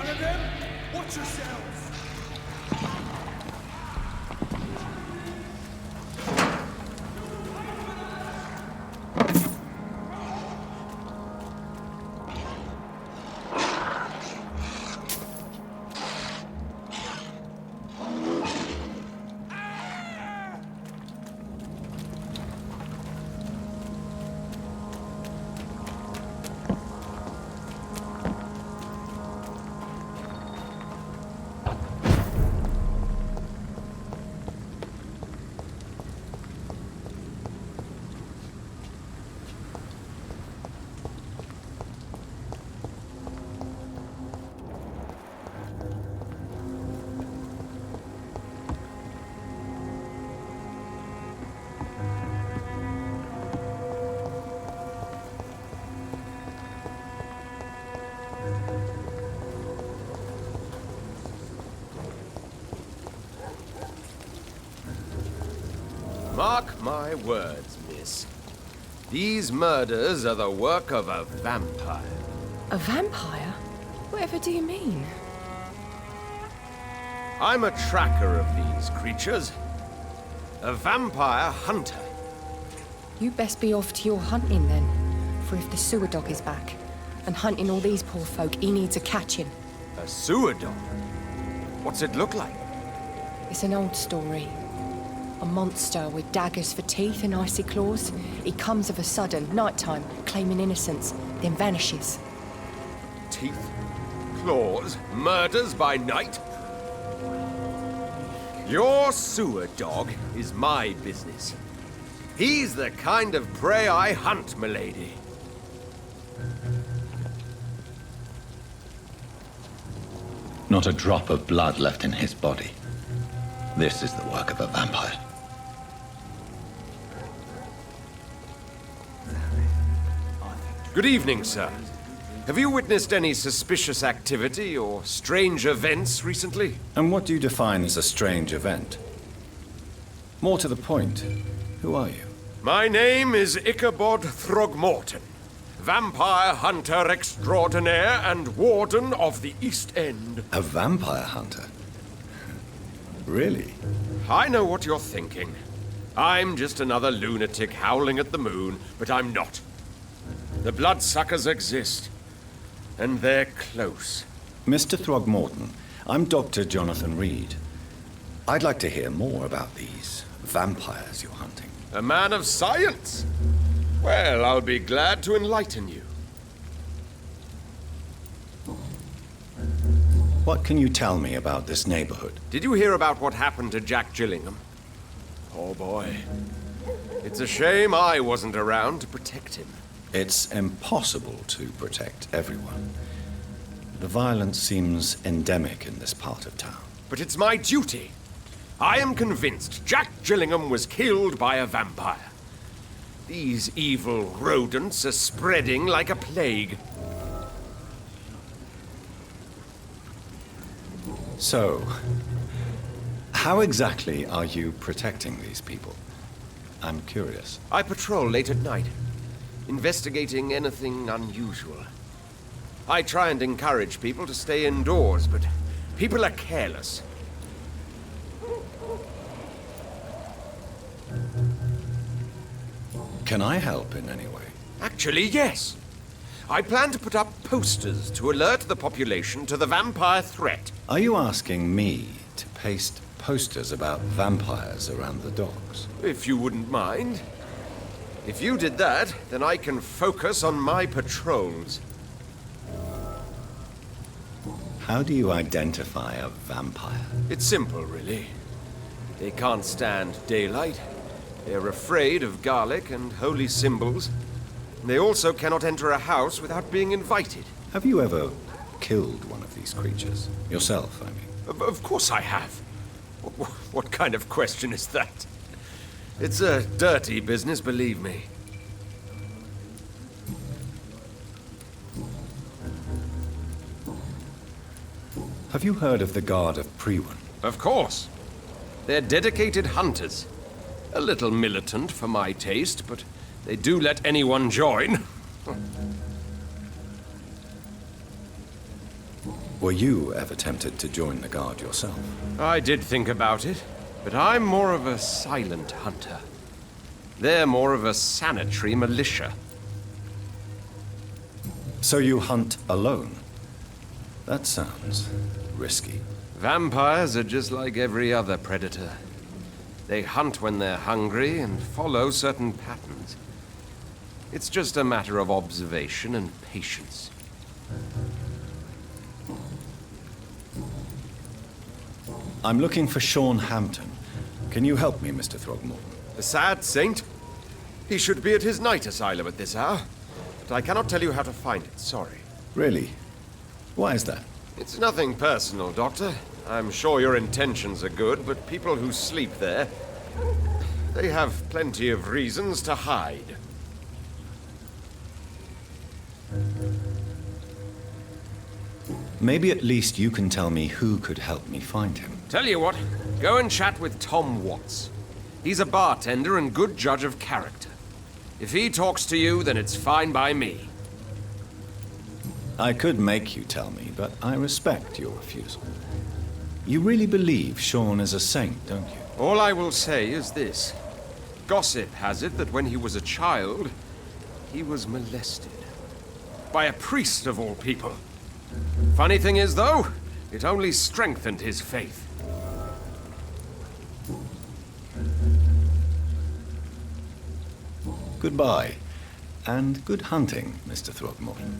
one of them? Watch yourselves! Mark my words, miss. These murders are the work of a vampire. A vampire? Whatever do you mean? I'm a tracker of these creatures. A vampire hunter. You best be off to your hunting then. For if the sewer dog is back and hunting all these poor folk, he needs a catching. A sewer dog? What's it look like? It's an old story. A monster with daggers for teeth and icy claws. He comes of a sudden, nighttime, claiming innocence, then vanishes. Teeth, claws, murders by night? Your sewer dog is my business. He's the kind of prey I hunt, milady. Not a drop of blood left in his body. This is the work of a vampire. Good evening, sir. Have you witnessed any suspicious activity or strange events recently? And what do you define as a strange event? More to the point, who are you? My name is Ichabod Throgmorton, vampire hunter extraordinaire and warden of the East End. A vampire hunter? Really? I know what you're thinking. I'm just another lunatic howling at the moon, but I'm not. The bloodsuckers exist, and they're close. Mr. Throgmorton, I'm Dr. Jonathan Reed. I'd like to hear more about these vampires you're hunting. A man of science? Well, I'll be glad to enlighten you. What can you tell me about this neighborhood? Did you hear about what happened to Jack Gillingham? Oh boy. It's a shame I wasn't around to protect him. It's impossible to protect everyone. The violence seems endemic in this part of town. But it's my duty. I am convinced Jack Gillingham was killed by a vampire. These evil rodents are spreading like a plague. So, how exactly are you protecting these people? I'm curious. I patrol late at night, investigating anything unusual. I try and encourage people to stay indoors, but people are careless. Can I help in any way? Actually, yes. I plan to put up posters to alert the population to the vampire threat. Are you asking me to paste posters about vampires around the docks? If you wouldn't mind. If you did that, then I can focus on my patrols. How do you identify a vampire? It's simple, really. They can't stand daylight. They're afraid of garlic and holy symbols. They also cannot enter a house without being invited. Have you ever killed one of these creatures? Yourself, I mean. Of course I have. What kind of question is that? It's a dirty business, believe me. Have you heard of the Guard of Priwen? Of course. They're dedicated hunters. A little militant for my taste, but they do let anyone join. Were you ever tempted to join the Guard yourself? I did think about it, but I'm more of a silent hunter. They're more of a sanitary militia. So you hunt alone? That sounds risky. Vampires are just like every other predator. They hunt when they're hungry and follow certain patterns. It's just a matter of observation and patience. I'm looking for Sean Hampton. Can you help me, Mr. Throgmorton? The sad saint? He should be at his night asylum at this hour. But I cannot tell you how to find it, sorry. Really? Why is that? It's nothing personal, Doctor. I'm sure your intentions are good, but people who sleep there, they have plenty of reasons to hide. Maybe at least you can tell me who could help me find him. Tell you what, go and chat with Tom Watts. He's a bartender and good judge of character. If he talks to you, then it's fine by me. I could make you tell me, but I respect your refusal. You really believe Sean is a saint, don't you? All I will say is this. Gossip has it that when he was a child, he was molested. By a priest of all people. Funny thing is, though, it only strengthened his faith. Goodbye, and good hunting, Mr. Throgmorton.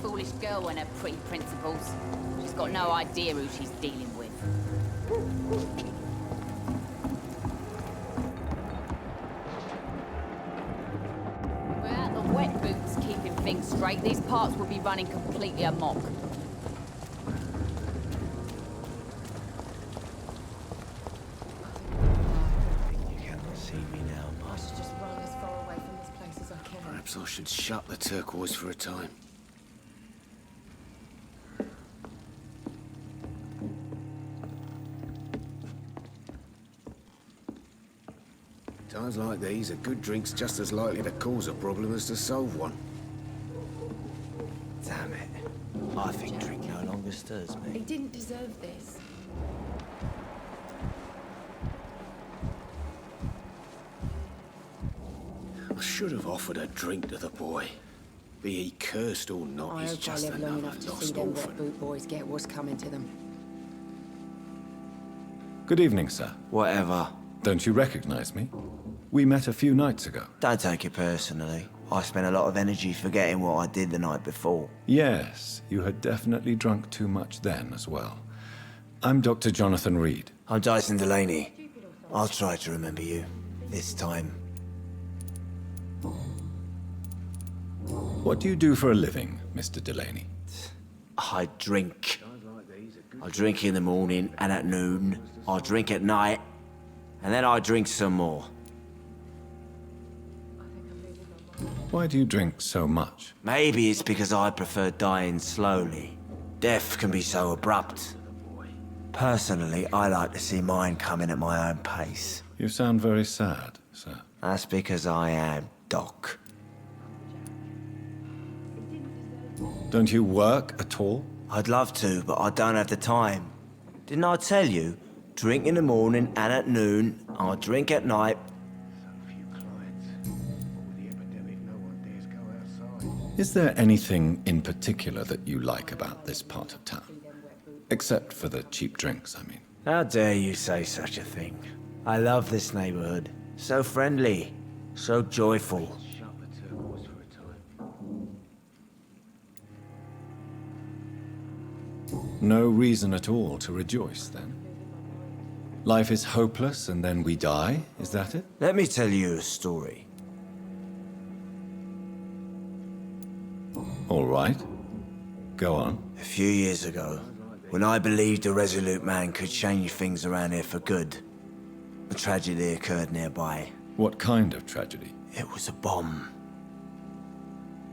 Foolish girl and her pre-principles. She's got no idea who she's dealing with. Without the wet boots keeping things straight, these parts would be running completely amok. You cannot see me now. I should just run as far away from this place as I can. Perhaps I should shut the turquoise for a time. Times like these, a good drink's just as likely to cause a problem as to solve one. Damn it. I think drink no longer stirs me. He didn't deserve this. I should have offered a drink to the boy. Be he cursed or not, I he's hope I just live long another enough to see lost them wet orphan. boot boys get what's coming to them. Good evening, sir. Whatever. Don't you recognize me? We met a few nights ago. Don't take it personally. I spent a lot of energy forgetting what I did the night before. Yes, you had definitely drunk too much then as well. I'm Dr. Jonathan Reed. I'm Dyson Delaney. I'll try to remember you. This time. What do you do for a living, Mr. Delaney? I drink. I drink in the morning and at noon. I drink at night. And then I drink some more. Why do you drink so much? Maybe it's because I prefer dying slowly. Death can be so abrupt. Personally, I like to see mine coming at my own pace. You sound very sad, sir. That's because I am Doc. Don't you work at all? I'd love to, but I don't have the time. Didn't I tell you? Drink in the morning and at noon. I drink at night. Is there anything in particular that you like about this part of town? Except for the cheap drinks, I mean. How dare you say such a thing? I love this neighborhood. So friendly. So joyful. No reason at all to rejoice, then? Life is hopeless and then we die, is that it? Let me tell you a story. All right. Go on. A few years ago, when I believed a resolute man could change things around here for good, a tragedy occurred nearby. What kind of tragedy? It was a bomb.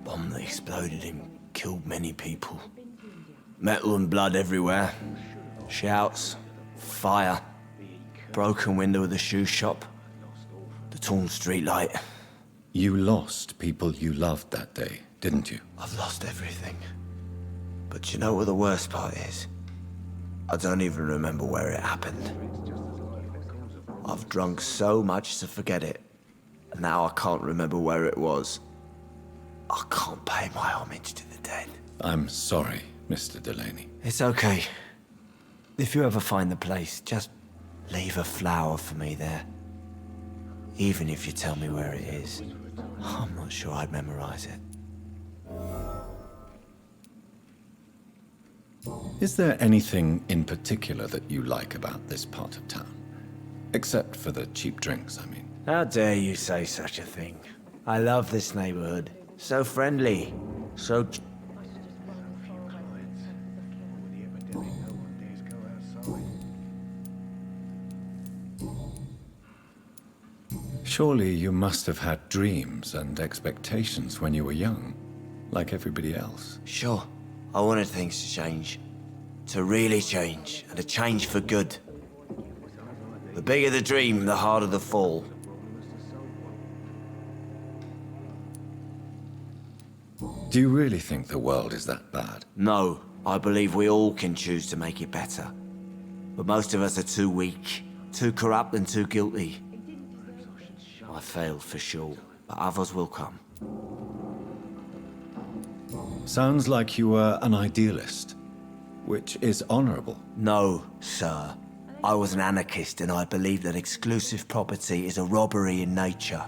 Bomb that exploded and killed many people. Metal and blood everywhere. Shouts, Fire. Broken window of the shoe shop. The torn street light. You lost people you loved that day, didn't you? I've lost everything. But you know what the worst part is? I don't even remember where it happened. I've drunk so much to forget it. And now I can't remember where it was. I can't pay my homage to the dead. I'm sorry, Mr. Delaney. It's okay. If you ever find the place, just leave a flower for me there. Even if you tell me where it is. I'm not sure I'd memorize it. Is there anything in particular that you like about this part of town? Except for the cheap drinks, I mean. How dare you say such a thing? I love this neighborhood. So friendly. So... Surely you must have had dreams and expectations when you were young, like everybody else. Sure. I wanted things to change. To really change, and to change for good. The bigger the dream, the harder the fall. Do you really think the world is that bad? No, I believe we all can choose to make it better. But most of us are too weak, too corrupt and too guilty. I failed for sure, but others will come. Sounds like you were an idealist, which is honorable. No, sir. I was an anarchist and I believed that exclusive property is a robbery in nature.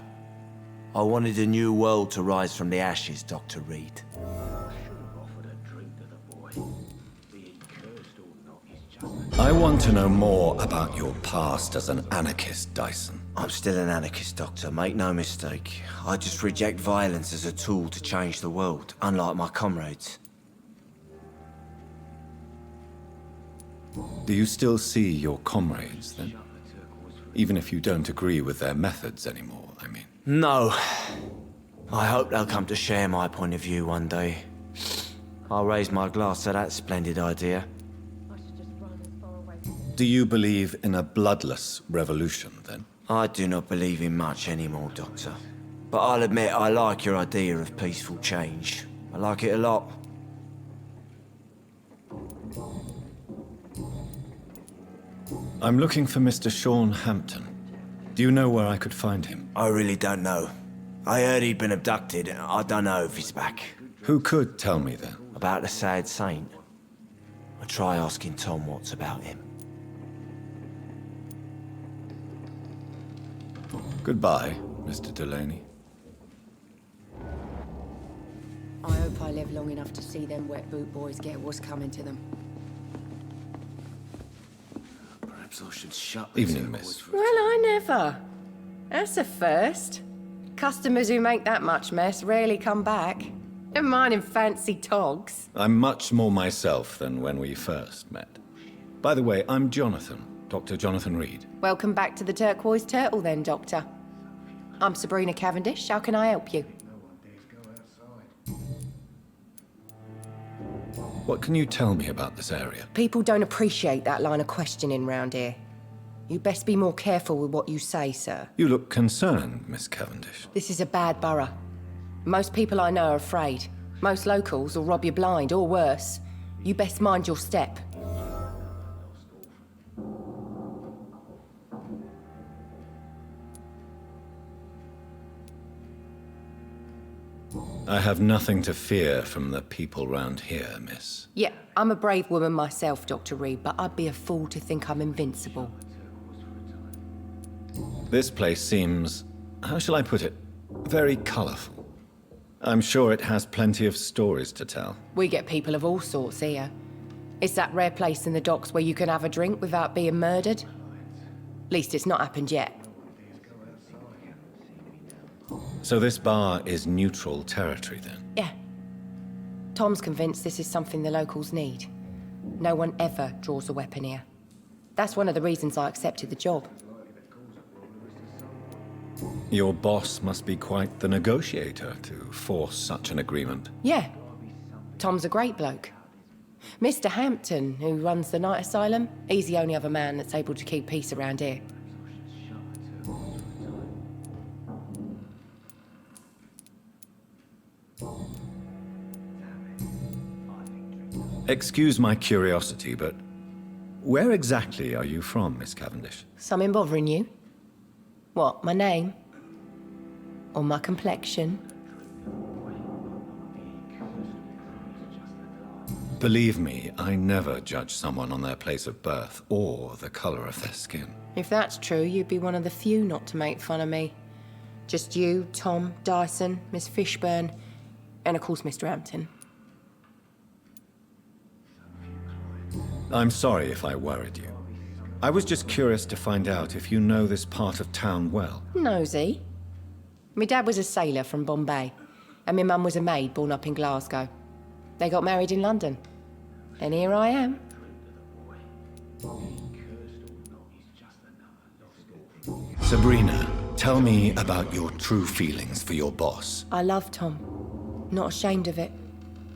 I wanted a new world to rise from the ashes, Dr. Reed. I want to know more about your past as an anarchist, Dyson. I'm still an anarchist, Doctor, make no mistake. I just reject violence as a tool to change the world, unlike my comrades. Do you still see your comrades, then? Even if you don't agree with their methods anymore, I mean. No. I hope they'll come to share my point of view one day. I'll raise my glass to that splendid idea. Do you believe in a bloodless revolution, then? I do not believe in much anymore, Doctor. But I'll admit I like your idea of peaceful change. I like it a lot. I'm looking for Mr. Sean Hampton. Do you know where I could find him? I really don't know. I heard he'd been abducted. I don't know if he's back. Who could tell me, then? About the sad saint? I'll try asking Tom what's about him. Goodbye, Mr. Delaney. I hope I live long enough to see them wet boot boys get what's coming to them. Perhaps I should shut the Evening, turquoise miss. for Well, I never. That's a first. Customers who make that much mess rarely come back. Never mind in fancy togs. I'm much more myself than when we first met. By the way, I'm Jonathan, Dr. Jonathan Reed. Welcome back to the Turquoise Turtle then, Doctor. I'm Sabrina Cavendish. How can I help you? What can you tell me about this area? People don't appreciate that line of questioning round here. You best be more careful with what you say, sir. You look concerned, Miss Cavendish. This is a bad borough. Most people I know are afraid. Most locals will rob you blind, or worse. You best mind your step. I have nothing to fear from the people round here, miss. Yeah, I'm a brave woman myself, Dr. Reed, but I'd be a fool to think I'm invincible. This place seems, how shall I put it, very colourful. I'm sure it has plenty of stories to tell. We get people of all sorts here. It's that rare place in the docks where you can have a drink without being murdered. At least it's not happened yet. So this bar is neutral territory, then? Yeah. Tom's convinced this is something the locals need. No one ever draws a weapon here. That's one of the reasons I accepted the job. Your boss must be quite the negotiator to force such an agreement. Yeah. Tom's a great bloke. Mr. Hampton, who runs the night asylum, he's the only other man that's able to keep peace around here. Excuse my curiosity, but where exactly are you from, Miss Cavendish? Something bothering you? What, my name? Or my complexion? Believe me, I never judge someone on their place of birth or the color of their skin. If that's true, you'd be one of the few not to make fun of me. Just you, Tom, Dyson, Miss Fishburne, and of course Mr. Hampton. I'm sorry if I worried you. I was just curious to find out if you know this part of town well. Nosy. My dad was a sailor from Bombay, and my mum was a maid born up in Glasgow. They got married in London, and here I am. Sabrina, tell me about your true feelings for your boss. I love Tom. Not ashamed of it.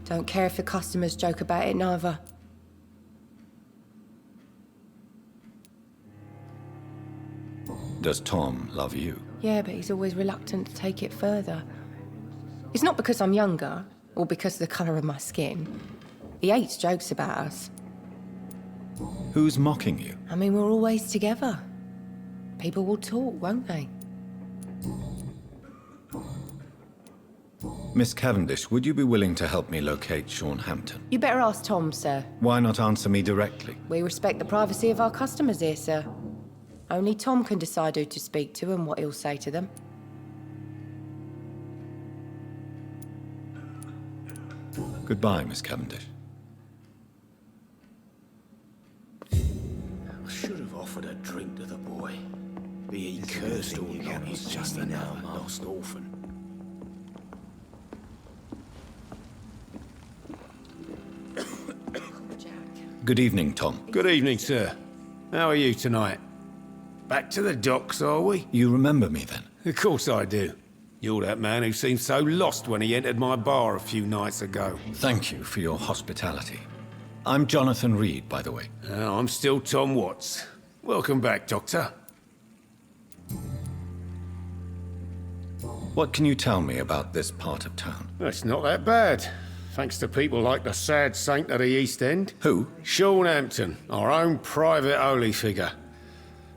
Don't care if the customers joke about it, neither. Does Tom love you? Yeah, but he's always reluctant to take it further. It's not because I'm younger, or because of the colour of my skin. He hates jokes about us. Who's mocking you? I mean, we're always together. People will talk, won't they? Miss Cavendish, would you be willing to help me locate Sean Hampton? You better ask Tom, sir. Why not answer me directly? We respect the privacy of our customers here, sir. Only Tom can decide who to speak to and what he'll say to them. Goodbye, Miss Cavendish. I should have offered a drink to the boy. Be he cursed or not, he's just another lost orphan. Good evening, Tom. Good evening, sir. How are you tonight? Back to the docks, are we? You remember me then? Of course I do. You're that man who seemed so lost when he entered my bar a few nights ago. Thank you for your hospitality. I'm Jonathan Reed, by the way. I'm still Tom Watts. Welcome back, Doctor. What can you tell me about this part of town? It's not that bad. Thanks to people like the sad saint of the East End. Who? Sean Hampton, our own private holy figure.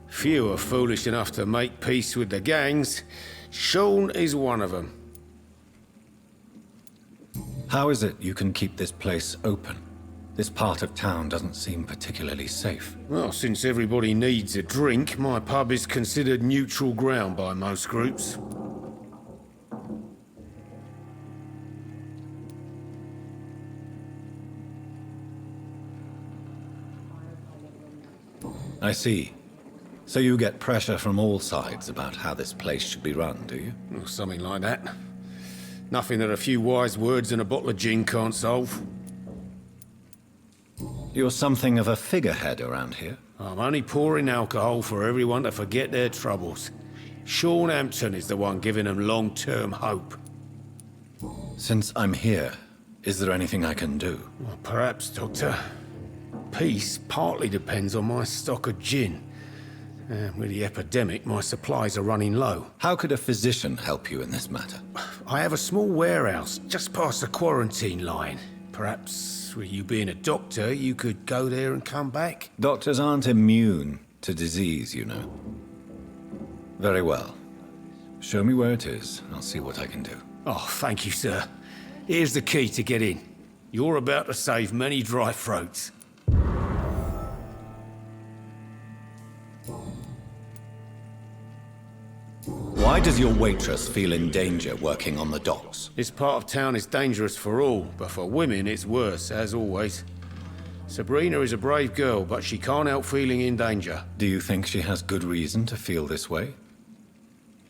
Few are foolish enough to make peace with the gangs. Sean is one of them. How is it you can keep this place open? This part of town doesn't seem particularly safe. Well, since everybody needs a drink, my pub is considered neutral ground by most groups. I see. So you get pressure from all sides about how this place should be run, do you? Or something like that. Nothing that a few wise words and a bottle of gin can't solve. You're something of a figurehead around here. I'm only pouring alcohol for everyone to forget their troubles. Sean Hampton is the one giving them long-term hope. Since I'm here, is there anything I can do? Well, perhaps, Doctor. Peace partly depends on my stock of gin. With the epidemic, my supplies are running low. How could a physician help you in this matter? I have a small warehouse just past the quarantine line. Perhaps, with you being a doctor, you could go there and come back? Doctors aren't immune to disease, you know. Very well. Show me where it is. I'll see what I can do. Oh, thank you, sir. Here's the key to get in. You're about to save many dry throats. Why does your waitress feel in danger working on the docks? This part of town is dangerous for all, but for women it's worse, as always. Sabrina is a brave girl, but she can't help feeling in danger. Do you think she has good reason to feel this way?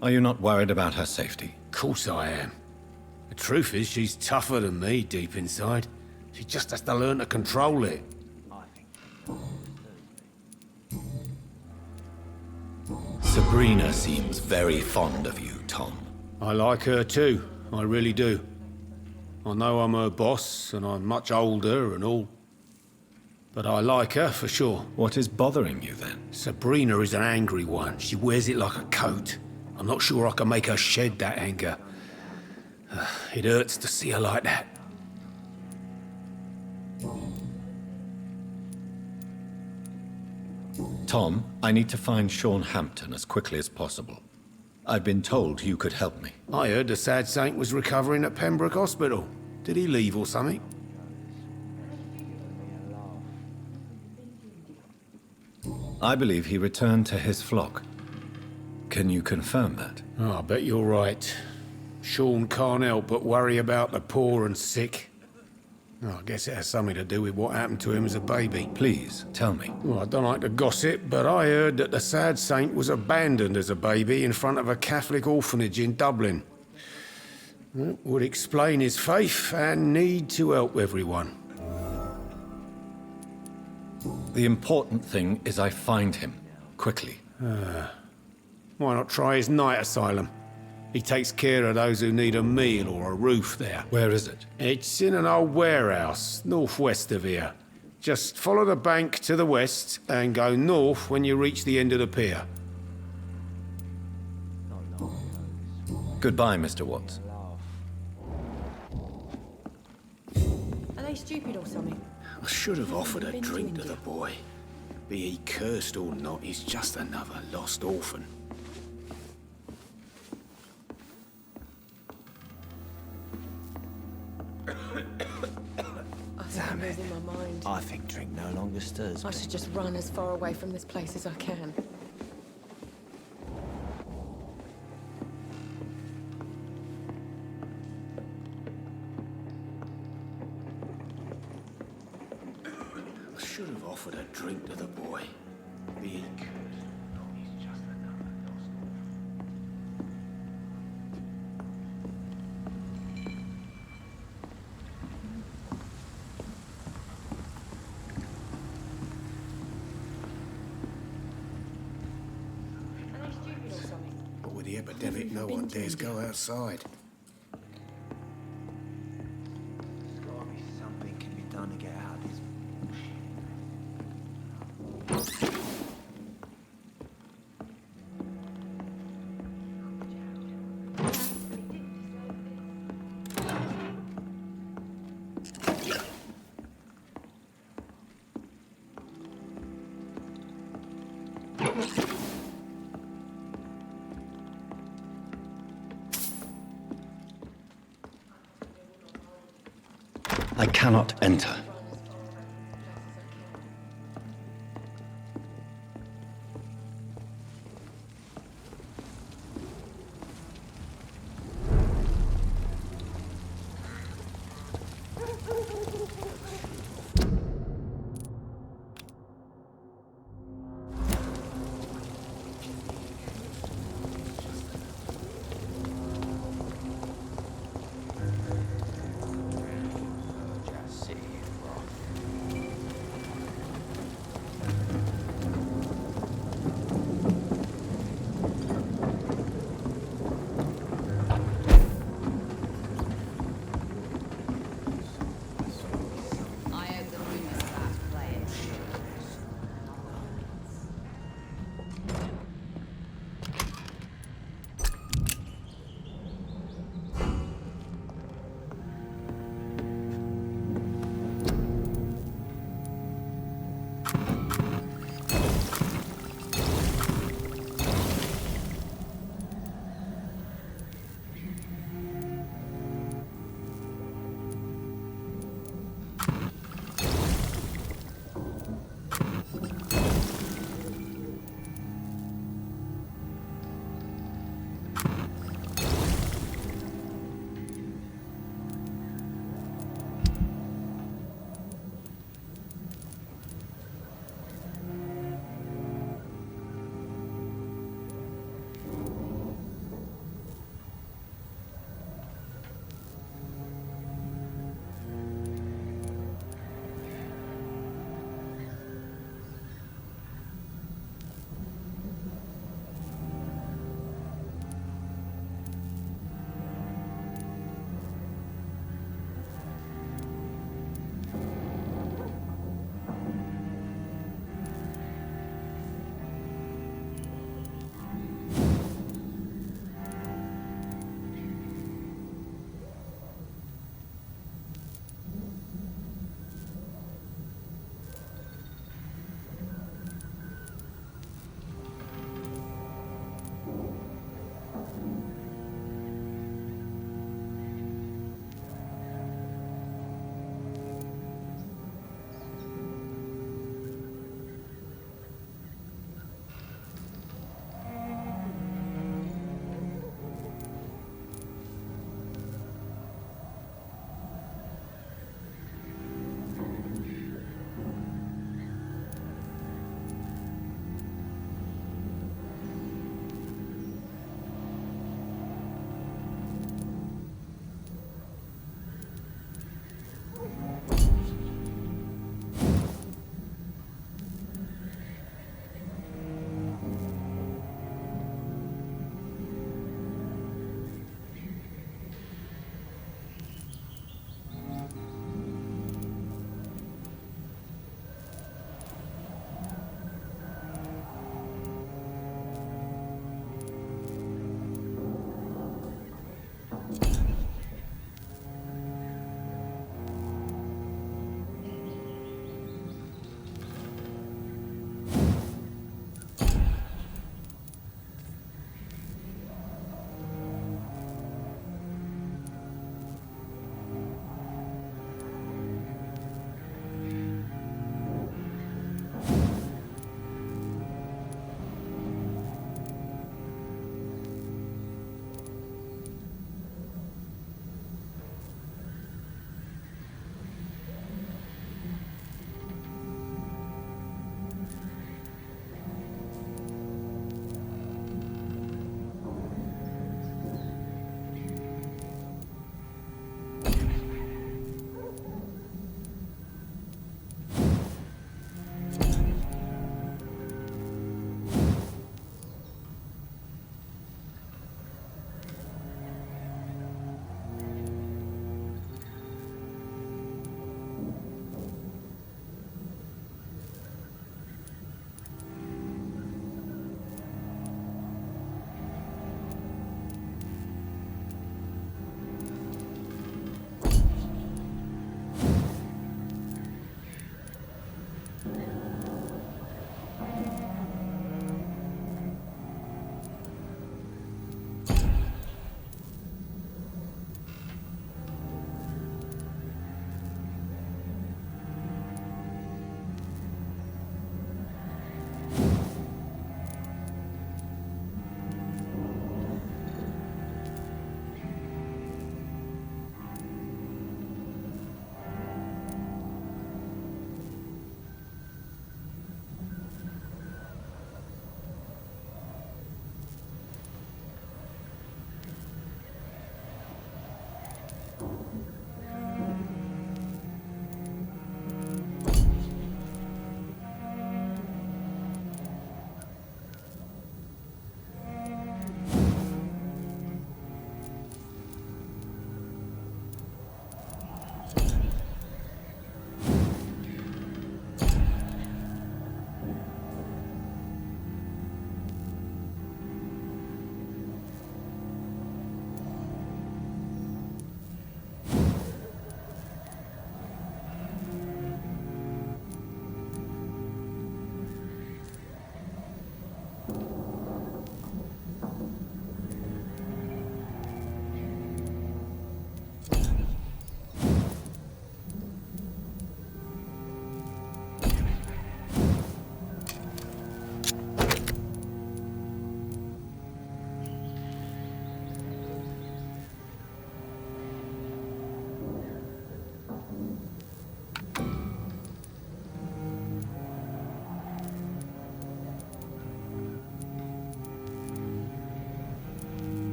Are you not worried about her safety? Of course I am. The truth is, she's tougher than me deep inside. She just has to learn to control it. Sabrina seems very fond of you, Tom. I like her too, I really do. I know I'm her boss, and I'm much older and all, But I like her, for sure. What is bothering you, then? Sabrina is an angry one. She wears it like a coat. I'm not sure I can make her shed that anger. It hurts to see her like that. Tom, I need to find Sean Hampton as quickly as possible. I've been told you could help me. I heard the sad saint was recovering at Pembroke Hospital. Did he leave or something? I believe he returned to his flock. Can you confirm that? Oh, I bet you're right. Sean can't help but worry about the poor and sick. Oh, I guess it has something to do with what happened to him as a baby. Please, tell me. Well, I don't like to gossip, but I heard that the sad saint was abandoned as a baby in front of a Catholic orphanage in Dublin. That would explain his faith and need to help everyone. The important thing is I find him, quickly. Why not try his night asylum? He takes care of those who need a meal or a roof there. Where is it? It's in an old warehouse, northwest of here. Just follow the bank to the west and go north when you reach the end of the pier. Goodbye, Mr. Watts. Are they stupid or something? I should have offered a drink to the boy. Be he cursed or not, he's just another lost orphan. I'm losing my mind. I think drink no longer stirs I me. should just run as far away from this place as I can. I should have offered a drink to the boy. Be he cursed or not, he's just another lost orphan. Are they stupid or something? But with the epidemic, no one dares go outside. There's gotta be something can be done to get out of this. I cannot enter.